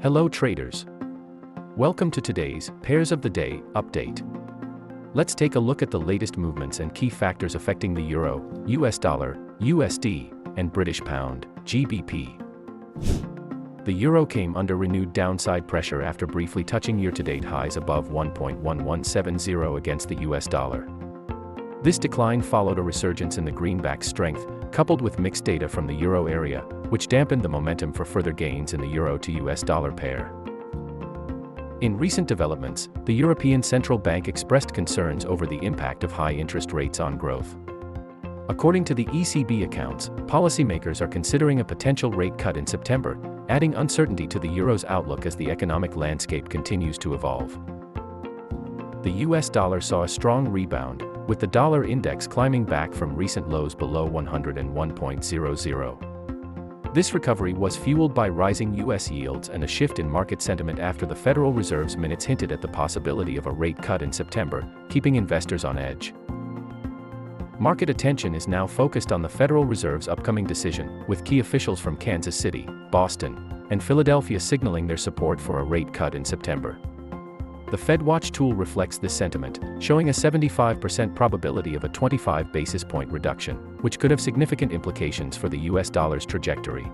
Hello traders. Welcome to today's Pairs of the Day update. Let's take a look at the latest movements and key factors affecting the Euro, US dollar, USD, and British pound, GBP. The Euro came under renewed downside pressure after briefly touching year-to-date highs above 1.1170 against the US dollar. This decline followed a resurgence in the greenback's strength, coupled with mixed data from the Euro area, which dampened the momentum for further gains in the Euro to US dollar pair. In recent developments, the European Central Bank expressed concerns over the impact of high interest rates on growth. According to the ECB accounts, policymakers are considering a potential rate cut in September, adding uncertainty to the Euro's outlook as the economic landscape continues to evolve. The US dollar saw a strong rebound, with the dollar index climbing back from recent lows below 101.00. This recovery was fueled by rising US yields and a shift in market sentiment after the Federal Reserve's minutes hinted at the possibility of a rate cut in September, keeping investors on edge. Market attention is now focused on the Federal Reserve's upcoming decision, with key officials from Kansas City, Boston, and Philadelphia signaling their support for a rate cut in September. The FedWatch tool reflects this sentiment, showing a 75% probability of a 25 basis point reduction, which could have significant implications for the US dollar's trajectory.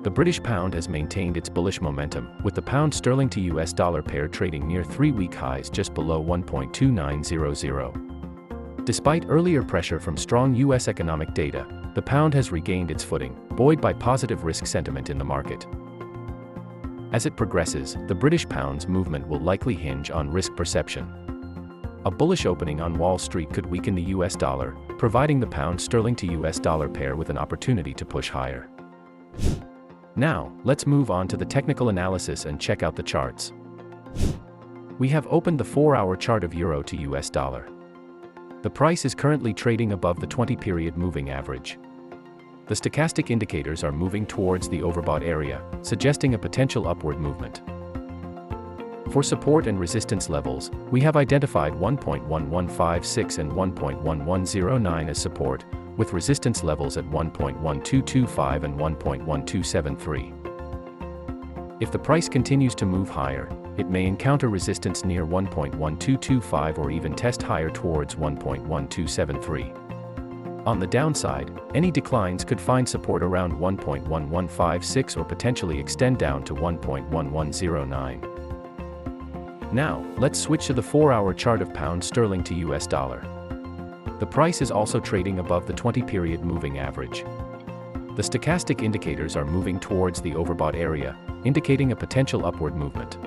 The British pound has maintained its bullish momentum, with the pound sterling to US dollar pair trading near 3-week highs just below 1.2900. Despite earlier pressure from strong US economic data, the pound has regained its footing, buoyed by positive risk sentiment in the market. As it progresses, the British pound's movement will likely hinge on risk perception. A bullish opening on Wall Street could weaken the US dollar, providing the pound sterling to US dollar pair with an opportunity to push higher. Now, let's move on to the technical analysis and check out the charts. We have opened the 4-hour chart of Euro to US dollar. The price is currently trading above the 20-period moving average. The stochastic indicators are moving towards the overbought area, suggesting a potential upward movement. For support and resistance levels, we have identified 1.1156 and 1.1109 as support, with resistance levels at 1.1225 and 1.1273. If the price continues to move higher, it may encounter resistance near 1.1225 or even test higher towards 1.1273. On the downside, any declines could find support around 1.1156 or potentially extend down to 1.1109. Now, let's switch to the 4-hour chart of pound sterling to US dollar. The price is also trading above the 20-period moving average. The stochastic indicators are moving towards the overbought area, indicating a potential upward movement.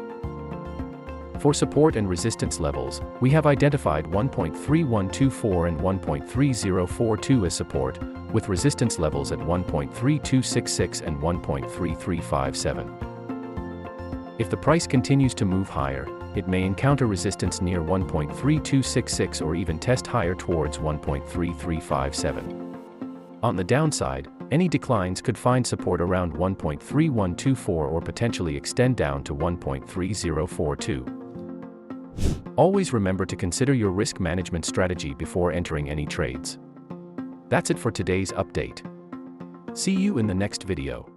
For support and resistance levels, we have identified 1.3124 and 1.3042 as support, with resistance levels at 1.3266 and 1.3357. If the price continues to move higher, it may encounter resistance near 1.3266 or even test higher towards 1.3357. On the downside, any declines could find support around 1.3124 or potentially extend down to 1.3042. Always remember to consider your risk management strategy before entering any trades. That's it for today's update. See you in the next video.